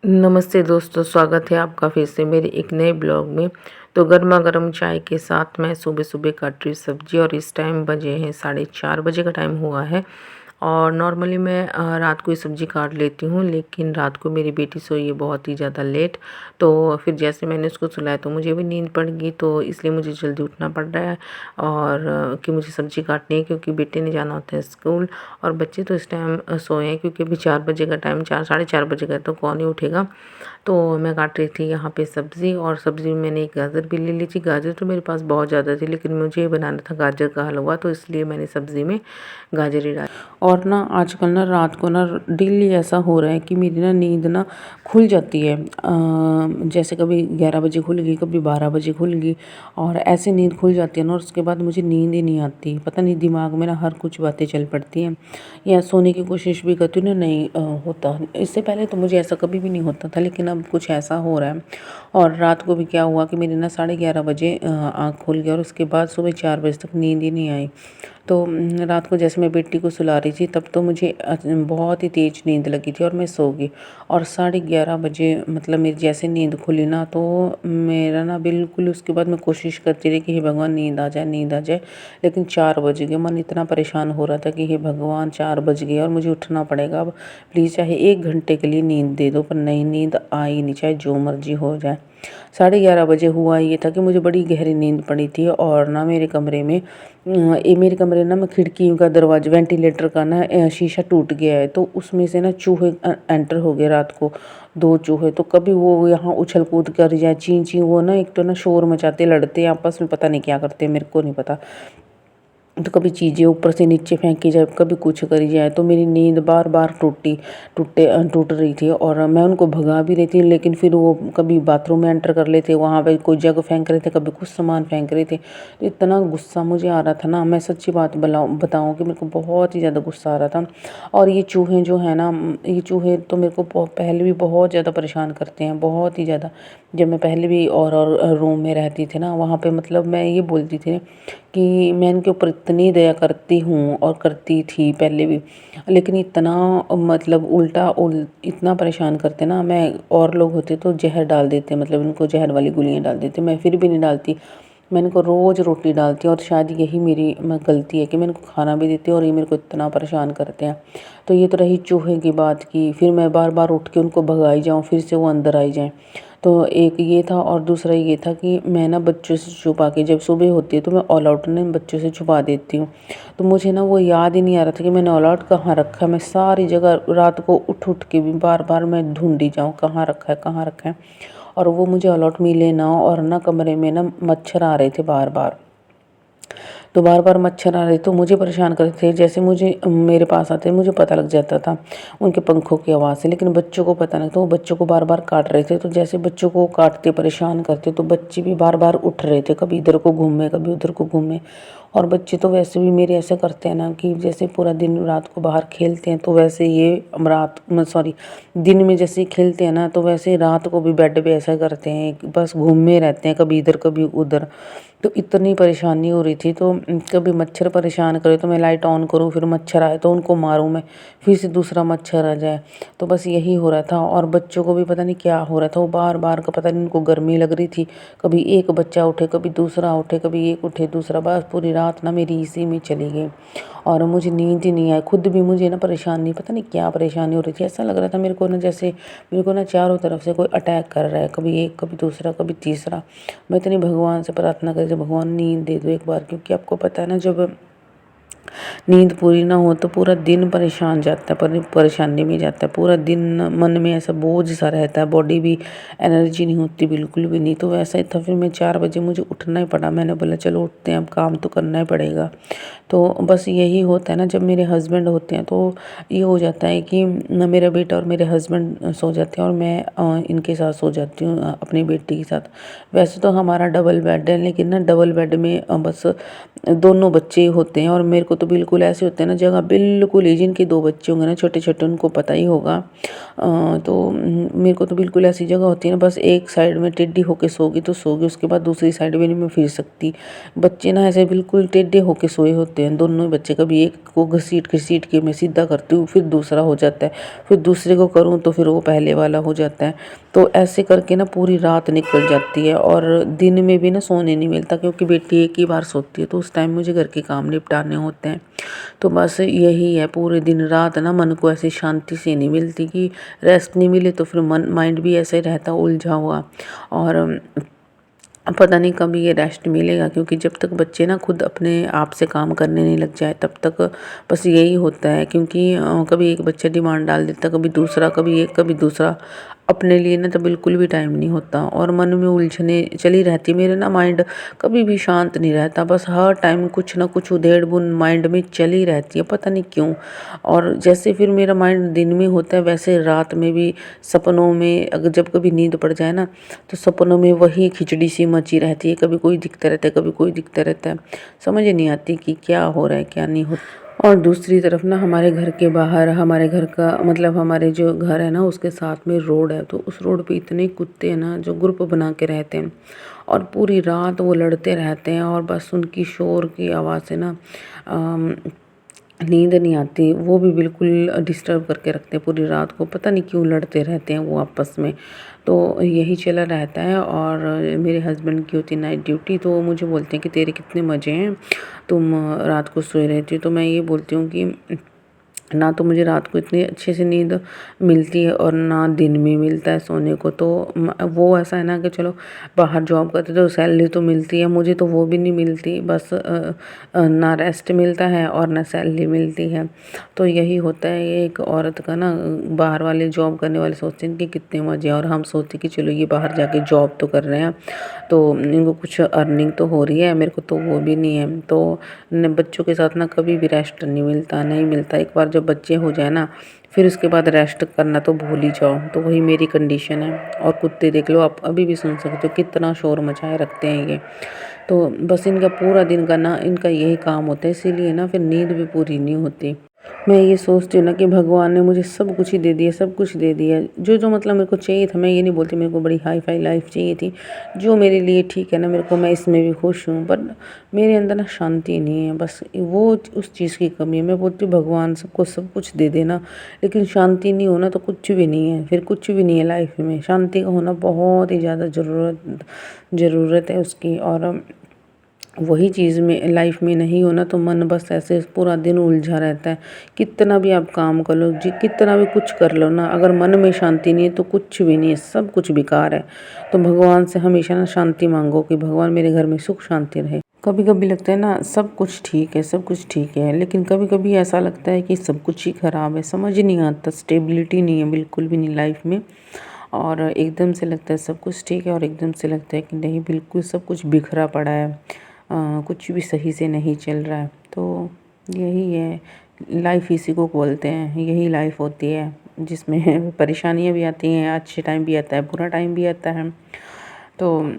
नमस्ते दोस्तों, स्वागत है आपका फिर से मेरे एक नए ब्लॉग में। तो गर्मा-गर्म चाय के साथ मैं सुबह-सुबह काट रही हूँ सब्ज़ी और इस टाइम बजे हैं 4:30 बजे का टाइम हुआ है। और नॉर्मली मैं रात को ही सब्ज़ी काट लेती हूँ, लेकिन रात को मेरी बेटी सोई है बहुत ही ज़्यादा लेट। तो फिर जैसे मैंने उसको सुलाया तो मुझे भी नींद पड़ गई, तो इसलिए मुझे जल्दी उठना पड़ रहा है और कि मुझे सब्ज़ी काटनी है क्योंकि बेटे ने जाना होता है स्कूल। और बच्चे तो इस टाइम सोए हैं क्योंकि अभी 4 बजे का टाइम 4 साढ़े 4 बजे का है, तो कौन ही उठेगा। तो मैं काट रही थी यहाँ पे सब्ज़ी, और सब्ज़ी में मैंने एक गाजर भी ले ली थी। गाजर तो मेरे पास बहुत ज़्यादा थी, लेकिन मुझे बनाना था गाजर का हलवा, तो इसलिए मैंने सब्ज़ी में गाजर ही डाली। और ना आजकल ना रात को ना डेली ऐसा हो रहा है कि मेरी ना नींद ना खुल जाती है। जैसे कभी 11 बजे खुल गई, कभी 12 बजे खुल गई, और ऐसे नींद खुल जाती है ना, और उसके बाद मुझे नींद ही नहीं आती। पता नहीं दिमाग में ना हर कुछ बातें चल पड़ती हैं, या सोने की कोशिश भी करती हूँ ना, नहीं होता। इससे पहले तो मुझे ऐसा कभी भी नहीं होता था, लेकिन अब कुछ ऐसा हो रहा है। और रात को भी क्या हुआ कि मेरी ना 11:30 बजे आँख खुल गई, और उसके बाद सुबह 4 बजे तक नींद ही नहीं आई। तो रात को जैसे मैं बेटी को सुला रही थी, तब तो मुझे बहुत ही तेज़ नींद लगी थी और मैं सो गई। और 11:30 बजे मतलब मेरी जैसे नींद खुली ना, तो मेरा ना बिल्कुल उसके बाद मैं कोशिश करती रही कि हे भगवान नींद आ जाए, नींद आ जाए। लेकिन 4 बज गए, मन इतना परेशान हो रहा था कि हे भगवान 4 बज गए और मुझे उठना पड़ेगा अब। प्लीज़ चाहे 1 घंटे के लिए नींद दे दो, पर नहीं, नींद आ ही नहीं, चाहे जो मर्ज़ी हो जाए। 11:30 बजे हुआ ये था कि मुझे बड़ी गहरी नींद पड़ी थी, और ना मेरे कमरे में मेरे कमरे ना में खिड़की का दरवाजा, वेंटिलेटर का ना शीशा टूट गया है, तो उसमें से ना चूहे एंटर हो गए रात को। 2 चूहे, तो कभी वो यहाँ उछल कूद कर जाए, चीं चीं, वो ना एक तो ना शोर मचाते, लड़ते हैं आपस में, पता नहीं क्या करते हैं, मेरे को नहीं पता। तो कभी चीज़ें ऊपर से नीचे फेंकी जाए, कभी कुछ करी जाए, तो मेरी नींद बार बार टूट रही थी। और मैं उनको भगा भी रही थी, लेकिन फिर वो कभी बाथरूम में एंटर कर लेते, वहाँ पे कोई जग फेंक रहे थे, कभी कुछ सामान फेंक रहे थे। तो इतना गुस्सा मुझे आ रहा था ना, मैं सच्ची बात बताऊँ कि मेरे को बहुत ही ज़्यादा गुस्सा आ रहा था। और ये चूहे जो है ना, ये चूहे तो मेरे को पहले भी बहुत ज़्यादा परेशान करते हैं, बहुत ही ज़्यादा। जब मैं पहले भी और रूम में रहती थी ना, वहाँ पे मतलब मैं ये बोलती थी कि मैं इनके ऊपर इतनी दया करती हूँ और करती थी पहले भी, लेकिन इतना मतलब इतना परेशान करते ना। मैं और लोग होते तो जहर डाल देते, मतलब इनको जहर वाली गोलियाँ डाल देते, मैं फिर भी नहीं डालती। मैं इनको रोज़ रोटी डालती हूँ, और शायद यही मेरी गलती है कि मैं इनको खाना भी देती हूँ और ये मेरे को इतना परेशान करते हैं। तो ये तो रही चूहे की बात की, फिर मैं बार बार उठ के उनको भगाई जाऊँ, फिर से वो अंदर आई जाएँ। तो एक ये था, और दूसरा ये था कि मैं ना बच्चों से छुपा के, जब सुबह होती है तो मैं ऑल आउट ना बच्चों से छुपा देती हूँ। तो मुझे ना वो याद ही नहीं आ रहा था कि मैंने ऑल आउट कहाँ रखा है। मैं सारी जगह रात को उठ उठ के भी बार बार मैं ढूंढी जाऊँ, कहाँ रखा है, कहाँ रखा है। और वो मुझे ऑल आउट मिले ना, और ना कमरे में ना मच्छर आ रहे थे बार बार। तो बार बार मच्छर आ रहे तो मुझे परेशान करते थे। जैसे मुझे मेरे पास आते मुझे पता लग जाता था उनके पंखों की आवाज़ से, लेकिन बच्चों को पता नहीं। तो वो बच्चों को बार बार काट रहे थे, तो जैसे बच्चों को काटते परेशान करते, तो बच्चे भी बार बार उठ रहे थे, कभी इधर को घूमे, कभी उधर को घूमे। और बच्चे तो वैसे भी मेरे ऐसे करते हैं ना कि जैसे पूरा दिन रात को बाहर खेलते हैं, तो वैसे ये दिन में जैसे खेलते हैं ना, तो वैसे रात को भी बेड पे ऐसा करते हैं, बस घूमे रहते हैं, कभी इधर कभी उधर। तो इतनी परेशानी हो रही थी। तो कभी मच्छर परेशान करे तो मैं लाइट ऑन करूँ, फिर मच्छर आए तो उनको मारूँ मैं, फिर से दूसरा मच्छर आ जाए। तो बस यही हो रहा था। और बच्चों को भी पता नहीं क्या हो रहा था, वो बार बार का पता नहीं उनको गर्मी लग रही थी। कभी एक बच्चा उठे, कभी दूसरा उठे, कभी एक उठे दूसरा, बस पूरी रात ना मेरी इसी में चली गई। और मुझे नींद ही नहीं आई, खुद भी मुझे ना परेशानी, पता नहीं क्या परेशानी हो रही थी। ऐसा लग रहा था मेरे को ना, जैसे मेरे को ना चारों तरफ से कोई अटैक कर रहा है, कभी एक, कभी दूसरा, कभी तीसरा। मैं इतनी भगवान से प्रार्थना करती, भगवान नींद दे दो एक बार, क्योंकि आपको पता है ना, जब नींद पूरी ना हो तो पूरा दिन परेशान जाता है, परेशानी में जाता है पूरा दिन। मन में ऐसा बोझ सा रहता है, बॉडी भी एनर्जी नहीं होती बिल्कुल भी नहीं। तो वैसा ही था, फिर मैं 4 बजे मुझे उठना ही पड़ा। मैंने बोला चलो उठते हैं, अब काम तो करना ही पड़ेगा। तो बस यही होता है ना, जब मेरे हस्बैंड होते हैं तो ये हो जाता है कि ना मेरा बेटा और मेरे हस्बैंड सो जाते हैं, और मैं इनके साथ सो जाती हूँ, अपनी बेटी के साथ। वैसे तो हमारा डबल बेड है, लेकिन ना डबल बेड में बस दोनों बच्चे होते हैं, और मेरे को तो बिल्कुल ऐसे होते हैं ना, जगह बिल्कुल ही, जिनके 2 बच्चे होंगे ना छोटे छोटे, उनको पता ही होगा। तो मेरे को तो बिल्कुल ऐसी जगह होती है ना, बस एक साइड में टेढ़ी होके सोगी तो सोगी, उसके बाद दूसरी साइड भी नहीं मैं फिर सकती। बच्चे ना ऐसे बिल्कुल टेढ़े होके सोए होते हैं, दोनों ही बच्चे। कभी एक को घसीट घसीट के मैं सीधा करती हूँ, फिर दूसरा हो जाता है, फिर दूसरे को करूँ तो फिर वो पहले वाला हो जाता है। तो ऐसे करके ना पूरी रात निकल जाती है, और दिन में भी ना सोने नहीं मिलता, क्योंकि बेटी एक ही बार सोती है, तो उस टाइम मुझे घर के काम निपटाने होते हैं। तो बस यही है, पूरे दिन रात ना मन को ऐसी शांति सी नहीं मिलती कि रेस्ट नहीं मिले तो फिर मन माइंड भी ऐसे रहता उलझा हुआ। और पता नहीं कब ये रेस्ट मिलेगा, क्योंकि जब तक बच्चे ना खुद अपने आप से काम करने नहीं लग जाए तब तक बस यही होता है। क्योंकि कभी एक बच्चा डिमांड डाल देता, कभी दूसरा, कभी एक कभी दूसरा, अपने लिए ना तो बिल्कुल भी टाइम नहीं होता, और मन में उलझने चली रहती। मेरे ना माइंड कभी भी शांत नहीं रहता, बस हर टाइम कुछ ना कुछ उधेड़ बुन माइंड में चली रहती है, पता नहीं क्यों। और जैसे फिर मेरा माइंड दिन में होता है, वैसे रात में भी सपनों में, अगर जब कभी नींद पड़ जाए ना, तो सपनों में वही खिचड़ी सी मची रहती है, कभी कोई दिखता रहता है, कभी कोई दिखता रहता है, समझ ही नहीं आती कि क्या हो रहा है क्या नहीं हो। और दूसरी तरफ ना हमारे घर के बाहर, हमारे घर का मतलब हमारे जो घर है ना उसके साथ में रोड है, तो उस रोड पे इतने कुत्ते हैं ना जो ग्रुप बना के रहते हैं, और पूरी रात वो लड़ते रहते हैं, और बस उनकी शोर की आवाज़ से ना नींद नहीं आती। वो भी बिल्कुल डिस्टर्ब करके रखते हैं पूरी रात को, पता नहीं क्यों लड़ते रहते हैं वो आपस में। तो यही चला रहता है। और मेरे हस्बैंड की होती नाइट ड्यूटी, तो वो मुझे बोलते हैं कि तेरे कितने मज़े हैं, तुम रात को सोए रहती हो। तो मैं ये बोलती हूँ कि ना तो मुझे रात को इतनी अच्छे से नींद मिलती है, और ना दिन में मिलता है सोने को। तो वो ऐसा है ना कि चलो बाहर जॉब करते तो सैलरी तो मिलती है, मुझे तो वो भी नहीं मिलती, बस ना रेस्ट मिलता है और ना सैलरी मिलती है। तो यही होता है एक औरत का ना। बाहर वाले जॉब करने वाले सोचते हैं कि कितने मज़े हैं, और हम सोचते हैं कि चलो ये बाहर जाके जॉब तो कर रहे हैं तो इनको कुछ अर्निंग तो हो रही है, मेरे को तो वो भी नहीं है। तो बच्चों के साथ ना कभी भी रेस्ट नहीं मिलता, नहीं मिलता। एक बार जब बच्चे हो जाए ना, फिर उसके बाद रेस्ट करना तो भूल ही जाओ। तो वही मेरी कंडीशन है। और कुत्ते देख लो, आप अभी भी सुन सकते हो कितना शोर मचाए रखते हैं ये। तो बस इनका पूरा दिन का ना इनका यही काम होता है, इसीलिए ना फिर नींद भी पूरी नहीं होती। मैं ये सोचती हूँ ना कि भगवान ने मुझे सब कुछ ही दे दिया, सब कुछ दे दिया, जो जो मतलब मेरे को चाहिए था। मैं ये नहीं बोलती मेरे को बड़ी हाई फाई लाइफ चाहिए थी, जो मेरे लिए ठीक है ना, मेरे को, मैं इसमें भी खुश हूँ। पर मेरे अंदर ना शांति नहीं है, बस वो उस चीज़ की कमी है। मैं बोलती हूँ भगवान सबको सब कुछ दे देना, लेकिन शांति नहीं होना तो कुछ भी नहीं है, फिर कुछ भी नहीं है लाइफ में। शांति का होना बहुत ही ज़्यादा ज़रूरत है उसकी। और वही चीज़ में लाइफ में नहीं होना तो मन बस ऐसे पूरा दिन उलझा रहता है। कितना भी आप काम कर लो जी, कितना भी कुछ कर लो ना, अगर मन में शांति नहीं है तो कुछ भी नहीं है, सब कुछ बेकार है। तो भगवान से हमेशा ना शांति मांगो कि भगवान मेरे घर में सुख शांति रहे। कभी कभी लगता है ना सब कुछ ठीक है, सब कुछ ठीक है, लेकिन कभी कभी ऐसा लगता है कि सब कुछ ही ख़राब है, समझ ही नहीं आता, स्टेबिलिटी नहीं है बिल्कुल भी नहीं लाइफ में। और एकदम से लगता है सब कुछ ठीक है, और एकदम से लगता है कि नहीं, बिल्कुल सब कुछ बिखरा पड़ा है, कुछ भी सही से नहीं चल रहा है। तो यही है लाइफ, इसी को बोलते हैं, यही लाइफ होती है जिसमें परेशानियां भी आती हैं, अच्छे टाइम भी आता है, बुरा टाइम भी आता है। तो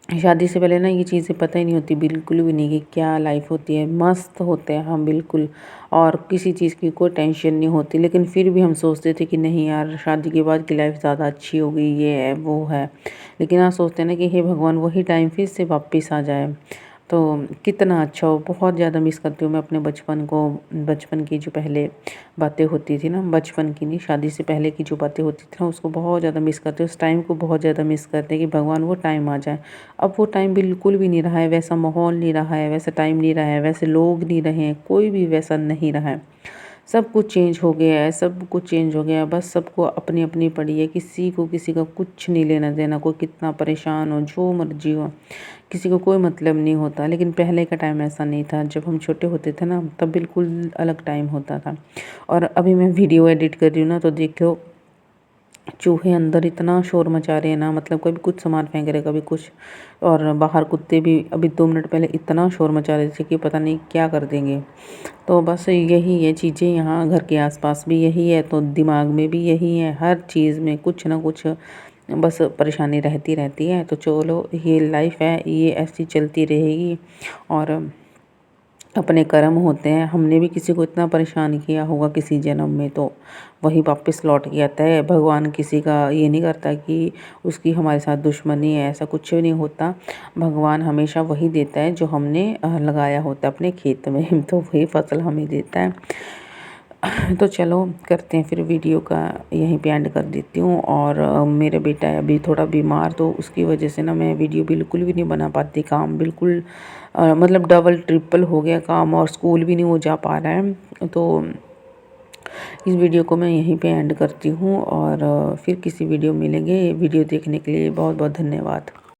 शादी से पहले ना ये चीज़ें पता ही नहीं होती बिल्कुल भी नहीं कि क्या लाइफ होती है। मस्त होते हैं हम बिल्कुल, और किसी चीज़ की कोई टेंशन नहीं होती, लेकिन फिर भी हम सोचते थे कि नहीं यार शादी के बाद की लाइफ ज़्यादा अच्छी हो गई, ये है वो है। लेकिन आज सोचते हैं ना कि हे भगवान वही टाइम फिर से वापस आ जाए तो कितना अच्छा हो। बहुत ज़्यादा मिस करती हूँ मैं अपने बचपन को, बचपन की जो पहले बातें होती थी ना, बचपन की नहीं, शादी से पहले की जो बातें होती थी ना, उसको बहुत ज़्यादा मिस करते हैं। उस टाइम को बहुत ज़्यादा मिस करते हैं कि भगवान वो टाइम आ जाए। अब वो टाइम बिल्कुल भी नहीं रहा है, वैसा माहौल नहीं रहा है, वैसा टाइम नहीं रहा है, वैसे लोग नहीं रहे हैं, कोई भी वैसा नहीं रहा है। सब कुछ चेंज हो गया है, सब कुछ चेंज हो गया है, बस सबको अपनी अपनी पड़ी है, किसी को किसी का कुछ नहीं लेना देना। कोई कितना परेशान हो, जो मर्जी हो, किसी को कोई मतलब नहीं होता। लेकिन पहले का टाइम ऐसा नहीं था, जब हम छोटे होते थे ना तब बिल्कुल अलग टाइम होता था। और अभी मैं वीडियो एडिट कर रही हूँ ना, तो देखो चूहे अंदर इतना शोर मचा रहे हैं ना, मतलब कभी कुछ सामान फेंक रहे, कभी कुछ। और बाहर कुत्ते भी अभी 2 मिनट पहले इतना शोर मचा रहे थे कि पता नहीं क्या कर देंगे। तो बस यही है चीज़ें, यहाँ घर के आसपास भी यही है, तो दिमाग में भी यही है, हर चीज़ में कुछ ना कुछ बस परेशानी रहती रहती है। तो चलो ये लाइफ है, ये ऐसी चलती रहेगी। और अपने कर्म होते हैं। हमने भी किसी को इतना परेशान किया होगा किसी जन्म में, तो वही वापस लौट के आता है। भगवान किसी का ये नहीं करता कि उसकी हमारे साथ दुश्मनी है, ऐसा कुछ भी नहीं होता। भगवान हमेशा वही देता है जो हमने लगाया होता है अपने खेत में तो वही फसल हमें देता है। तो चलो करते हैं फिर वीडियो का यहीं पे एंड कर देती हूँ। और मेरा बेटा है अभी थोड़ा बीमार, तो उसकी वजह से ना मैं वीडियो बिल्कुल भी नहीं बना पाती। काम बिल्कुल मतलब डबल ट्रिपल हो गया काम, और स्कूल भी नहीं हो जा पा रहा है। तो इस वीडियो को मैं यहीं पे एंड करती हूँ, और फिर किसी वीडियो मिलेंगे। वीडियो देखने के लिए बहुत बहुत धन्यवाद।